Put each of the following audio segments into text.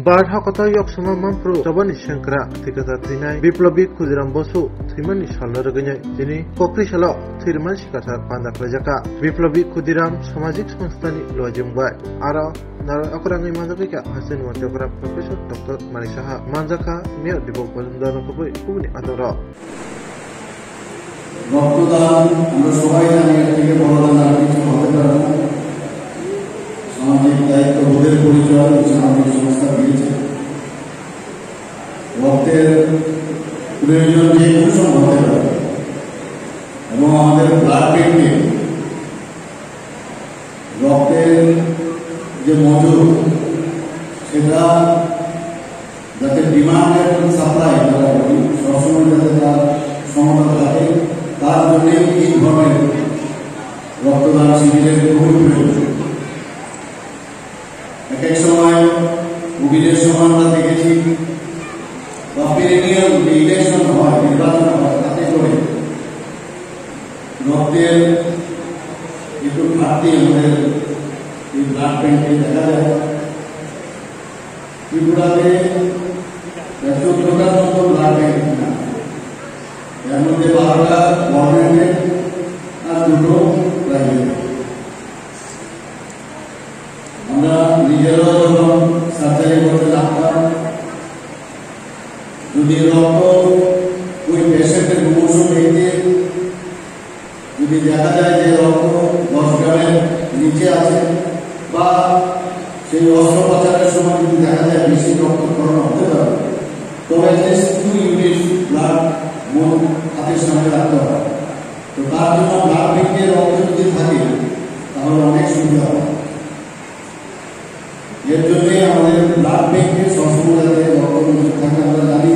Barhakata Yoksama Mampru Tabani Shankara Tikata Tinai Biplabi Kudiram Bosu Trimani Shalaraganya Jini Kokri Shala Tirman Shikata Pandak Rajaka Biplabi Kudiram Samajik Sanstani Lojumbai Ara Nara Akurangi Manzaka Hasan Wantakara Professor Dr. Manishaha Manzaka Mir Dibo Pazundana Kubi Kuni Adora রক্তদান আমরা সবাই জানি এর থেকে বড় দান আর কিছু হতে পারে না। সামাজিক দায়িত্ববোধের পরিচয় সামাজিক সংস্থা দিয়েছে। রক্তের প্রয়োজন যে কোনো সময় হতে পারে এবং আমাদের ব্লাড ব্যাংকে রক্তের যে মজুদ সেটা যাতে ডিমান্ড এবং সাপ্লাই সবসময় যাতে তার সমতা থাকে তার জন্য এই ধরনের রক্তদান শিবিরের খুবই প্রয়োজন। এক এক সময় কোভিডের সময় আমরা দেখেছি বা পেরিনিয়াল ইলেকশন হয় নির্বাচন হয় তাতে করে রক্তের একটু ঘাটতি আমাদের এই ব্লাড ব্যাংকে দেখা যায়। ত্রিপুরাতে 14টার মতো ব্লাড ব্যাংক না, এর মধ্যে 12টা গভর্নমেন্টের আর 2টো প্রাইভেট। আমরা নিজেরাও যখন সার্জারি করতে লাগতাম যদি রক্ত ওই পেশেন্টের মুমূর্ষু ব্যক্তির যদি দেখা যায় যে রক্ত 10 গ্রামের নিচে আছে বা সেই অস্ত্রোপচারের সময় যদি দেখা যায় বেশি রক্তক্ষরণ হতে পারে তবে 2 ইউনিট ব্লাড হাতের সামনে রাখতে হবে। তো তার জন্য ব্লাড ব্যাংকের রক্ত যদি থাকে তাহলে অনেক সুবিধা হবে। এর জন্য আমাদের ব্লাড ব্যাংকের সবসময় যাতে রক্ত মজুদ থাকে। আমরা জানি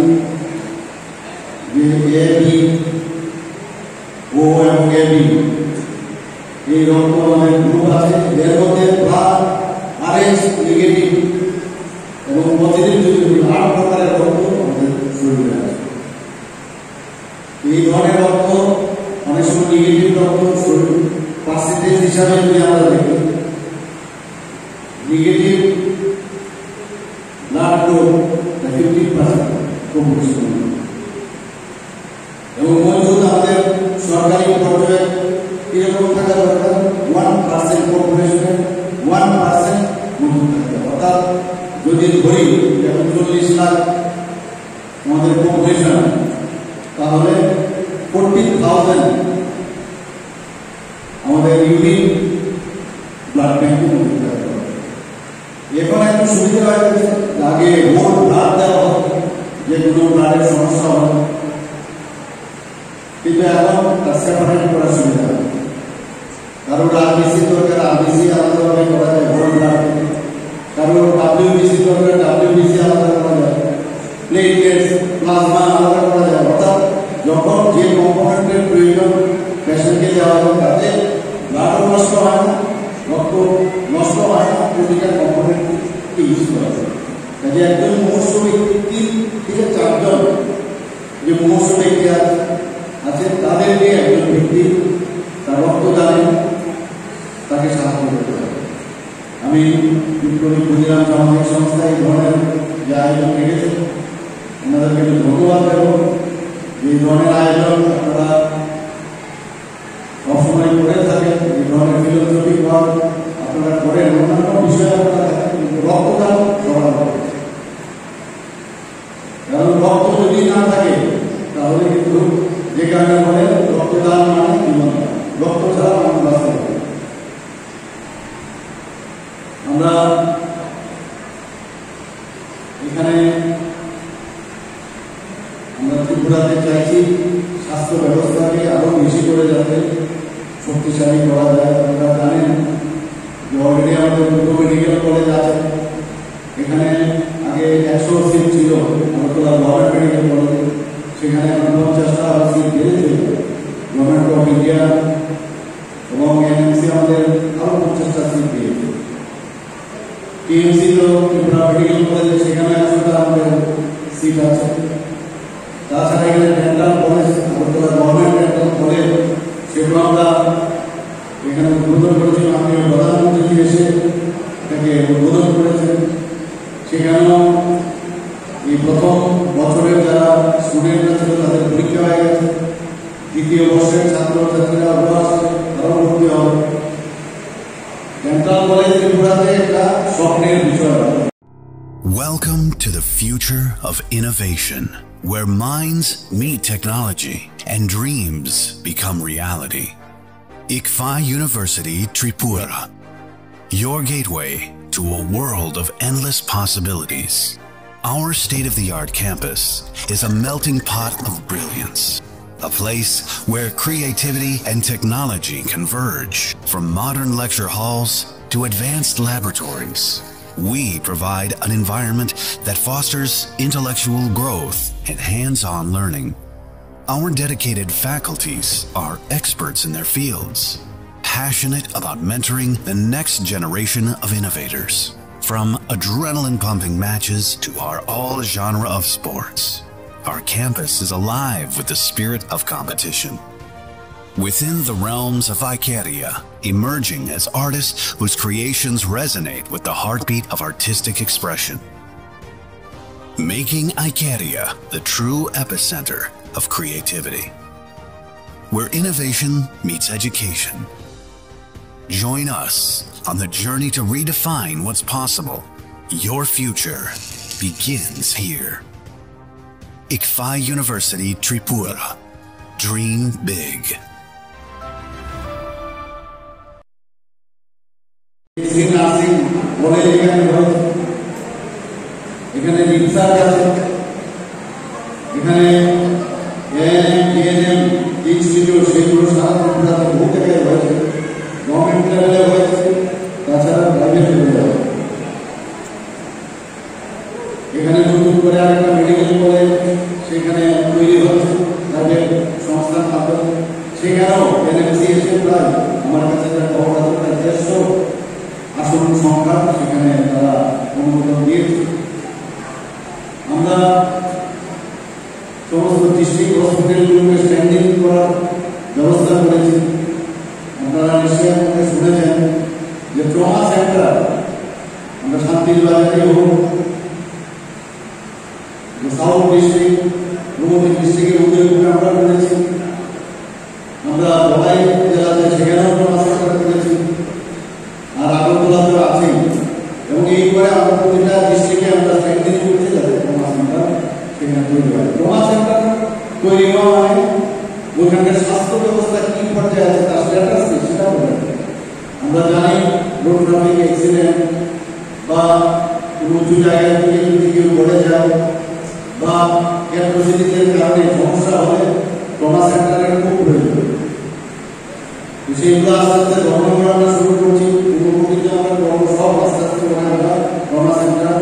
যে এবি ও এবং এবি এই রক্ত আমাদের গ্রুপ আছে, এর মধ্যে ব্লাড আরএইচ নেগেটিভ এবং পজিটিভ যদি 8 প্রকারের রক্ত আমাদের শরীরে আছে। এই ধরনের রক্ত অনেক সময় নেগেটিভ রক্ত পার্সেন্টেজ হিসাবে যদি আমরা দেখি নেগেটিভ ব্লাড গ্রুপ 50% কম্পোজিশন এবং মজুদ আমাদের সরকারি পর্যায়ে এরকম থাকা দরকার 1% পপুলেশনের 1% মজুদ থাকতে হবে। অর্থাৎ যদি ধরি 40 লাখ আমাদের পপুলেশন তাহলে 40,000 আমাদের ইউনিট ব্লাড ব্যাংকে মজুদ থাকতে হবে। এখন একটু সুবিধা হয়ে গেছে, আগে হোল ব্লাড দেওয়া হতো যে কোনো ব্লাডের সমস্যা হবে, কিন্তু এখন তার সেপারেট করার সুবিধা হবে। কারোর আরবিসি দরকার আরবিসি আলাদাভাবে করা যায় হোল ব্লাড, কারোর ডাব্লিউবিসি দরকার ডাব্লিউবিসি আলাদা করা যায়, প্লেটলেটস প্লাজমা আলাদা করা যায়। অর্থাৎ যখন যে কম্পোনেন্টের প্রয়োজন পেশেন্টকে দেওয়া হয় তাতে ব্লাডও নষ্ট হয় না, রক্ত নষ্ট হয় না, প্রতিটা কম্পোনেন্টকে ইউজ করা যায়। কাজে একজন মুমূর্ষু ব্যক্তি 3 থেকে 4 জন যে মুমূর্ষু ব্যক্তি আছে তাদেরকে একজন ব্যক্তি তার রক্তদানে তাকে সাহায্য করতে হবে। আমি বিপ্লবী ক্ষুদিরাম সামাজিক সংস্থা এই ধরনের যে আয়োজন রেখেছে ওনাদেরকে ধন্যবাদ দেব। এই ধরনের আয়োজন আপনারা সবসময় করে থাকেন, এই ধরনের ফিলোসফিক ওয়ার্ক আপনারা করেন, অন্যান্য বিষয়ে আপনারা থাকেন, কিন্তু রক্তদান সবার হবে। কারণ রক্ত যদি না থাকে তাহলে কিন্তু যে কারণে বলে রক্তদান মানে জীবন, রক্ত ছাড়া মানুষ বাঁচতে পারে। আমরা এখানে আমরা ত্রিপুরাতে চাইছি স্বাস্থ্য ব্যবস্থাকে আরো বেশি করে যাতে শক্তিশালী করা যায়। আপনারা জানেন যে অলরেডি আমাদের 2টো মেডিকেল কলেজ আছে, এখানে আগে 100 সিট ছিল আগরতলা গভর্নমেন্ট মেডিকেল কলেজে, সেখানে এখন 50টা সিট বেড়েছে। গভর্নমেন্ট অফ ইন্ডিয়া এবং এনএমসি আমাদের আরো 50টা সিট পেয়েছে। টিএমসি তো ত্রিপুরা মেডিকেল কলেজে সেখানে 100টা আমাদের সিট আছে। তাছাড়া এখানে dental college Agartala government dental college সেগুলো আমরা এখানে উদ্বোধন করেছিলাম। আপনি প্রধানমন্ত্রী এসে এটাকে উদ্বোধন করেছেন, সেখানেও এই প্রথম বছরের যারা স্টুডেন্টরা ছিল তাদের পরীক্ষা হয়ে গেছে, দ্বিতীয় বর্ষের ছাত্রছাত্রীরা তারাও ভর্তি হবে। ডেন্টাল কলেজ ত্রিপুরাতে একটা স্বপ্নের বিষয়। Welcome to the future of innovation, where minds meet technology and dreams become reality. ICFA University Tripura, your gateway to a world of endless possibilities. Our state-of-the-art campus is a melting pot of brilliance, a place where creativity and technology converge. From modern lecture halls to advanced laboratories, we provide an environment that fosters intellectual growth and hands-on learning. Our dedicated faculties are experts in their fields, passionate about mentoring the next generation of innovators. From adrenaline-pumping matches to our all-genre of sports, our campus is alive with the spirit of competition. Within the realms of Icaria, emerging as artists whose creations resonate with the heartbeat of artistic expression. Making Icaria the true epicenter of creativity, where innovation meets education. Join us on the journey to redefine what's possible. Your future begins here. ICFA University Tripura. Dream big. Nursing college এখানে রয়েছে, এখানে research আছে, এখানে ANM ডিএনএম institute সেগুলো সারা ত্রিপুরাতে বহু জায়গায় রয়েছে, গভর্নমেন্ট লেভেলে হয়েছে, তাছাড়া প্রাইভেট লেভেলে হয়েছে। এখানে নতুন করে আরেকটা মেডিকেল কলেজ সেখানে তৈরি হচ্ছে প্রাইভেট সংস্থার মাধ্যমে, সেখানেও এনএমসি এসে প্রায় আমার কাছে যা খবর আছে প্রায় 150 আসন সংখ্যা সেখানে তারা অনুমোদন দিয়েছে। আমরা সমস্ত ডিস্ট্রিক্ট হসপিটালগুলোকে স্ট্যান্ডিং করার ব্যবস্থা করেছি। আপনারা নিশ্চয়ই আমাকে শুনেছেন যে ট্রমা সেন্টার আমরা শান্তির বাজারে হোক, সাউথ ডিস্ট্রিক্ট, পূর্ব ডিস্ট্রিক্টের উদয়পুরে আমরা করেছি, আমরা বলাই জেলাতে সেখানেও ট্রমা সেন্টার করেছি, আর আগরতলা তো আছেই। এবং এই করে আমরা প্রতিটা ডিস্ট্রিক্টে আমরা স্ট্যান্ডিং করছি যাতে ট্রমা সেন্টার সেখানে তৈরি হয়। ট্রমা সেন্টার তৈরি হওয়া মানে ওইখানকার স্বাস্থ্য ব্যবস্থা কি পর্যায়ে আছে তার স্ট্যাটাস কি সেটা বলে। আমরা জানি রোড ট্রাফিক অ্যাক্সিডেন্ট বা উঁচু জায়গা থেকে যদি কেউ পড়ে যায় বা ক্যাপাসিটির কারণে সমস্যা হলে ট্রমা সেন্টারের খুব প্রয়োজন। সেইগুলো আস্তে আস্তে গঠন করা আমরা শুরু করছি। পূর্ববর্তীতে আমরা সব আস্তে আস্তে ট্রমা সেন্টার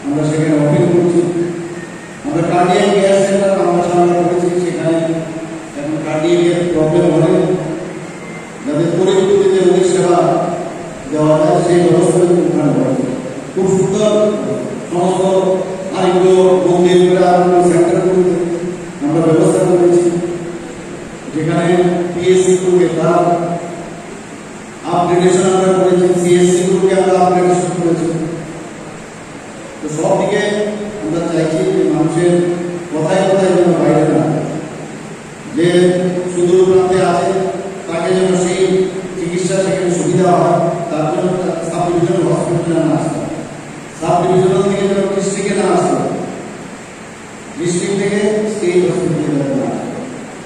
আমরা সেখানে ওপেন করছি। আমরা কার্ডিয়াক কেয়ার সেন্টার আমরা সামনে করেছি, সেখানে এখন কার্ডিয়াকের প্রবলেম হলে যাদের পরিস্থিতিতে রোগীর সেবা দেওয়া যায় সেই ব্যবস্থা ওখানে হয়েছে। খুব সুন্দর সমস্ত আরেকটু গম্ভীর করে আরো সেন্টারগুলোতে আমরা ব্যবস্থা করেছি, যেখানে পিএসসি গুলোকে তার আপগ্রেডেশন আমরা করেছি, সিএসসি গুলোকে আমরা আপগ্রেডেশন করেছি। তো সব দিকে আমরা চাইছি যে মানুষের কথায় কথায় যেন বাইরে না, যে সুদূর প্রান্তে আছে তাকে যেন সেই চিকিৎসা সেখানে সুবিধা হয়, তার জন্য সাব ডিভিশনাল হসপিটালে না আসতে, সাব ডিভিশনাল থেকে যেন ডিস্ট্রিক্টে না আসতে, ডিস্ট্রিক্ট থেকে স্টেট হসপিটালে না আসতে।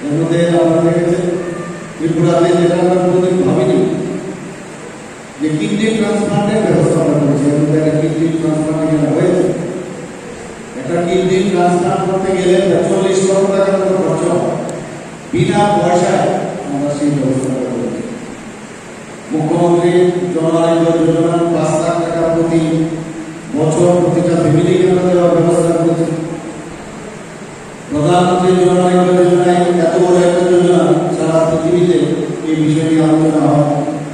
এর মধ্যে আমরা দেখেছি ত্রিপুরাতে যেটা আমরা কোনোদিন ভাবিনি যে কিডনি ট্রান্সপ্লান্টের ব্যবস্থা আমরা করেছি। এর মধ্যে একটা কিডনি ট্রান্সপ্লান্ট এখানে হয়েছে। একটা কিডনি ট্রান্সপ্লান্ট করতে গেলে 40 লক্ষ টাকার মতো খরচ হয়, বিনা পয়সায় আমরা সেই ব্যবস্থা করেছি। মুখ্যমন্ত্রী জন আরোগ্য যোজনা 5 লাখ টাকা প্রতি বছর প্রতিটা ফ্যামিলিকে আমরা দেওয়ার ব্যবস্থা করেছি। প্রধানমন্ত্রী জন আরোগ্য যোজনায় এত বড় একটা যোজনা সারা পৃথিবীতে এই বিষয় নিয়ে আলোচনা হয়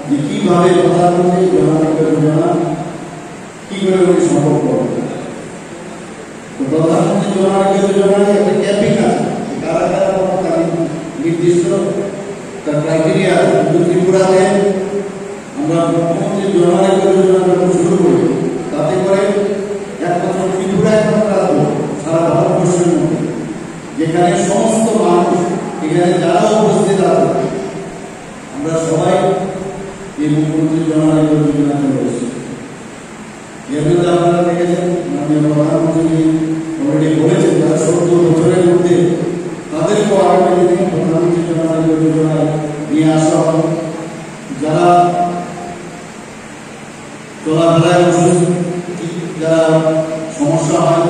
যে কিভাবে প্রধানমন্ত্রী জন আরোগ্য যোজনা কি করে উনি সম্ভব করবে। তো প্রধানমন্ত্রী জন আরোগ্য যোজনায় একটা ক্যাপিং আছে, কারা কারা তার নির্দিষ্ট তার ক্রাইটেরিয়া আছে। কিন্তু ত্রিপুরাতে আমরা মুখ্যমন্ত্রী জন আরোগ্য যোজনা যখন শুরু করি তাতে করে আমরা সবাই এই মুখ্যমন্ত্রী জন আরোগ্য যোজনাতে রয়েছে। এর মধ্যে আপনারা দেখেছেন মাননীয় প্রধানমন্ত্রী অলরেডি বলেছেন যারা 70 বছরের মধ্যে তাদেরকেও আগামী দিনে প্রধানমন্ত্রী জন আরোগ্য যোজনায় নিয়ে আসা হবে। যারা চলাফেরায় যারা সমস্যা হয়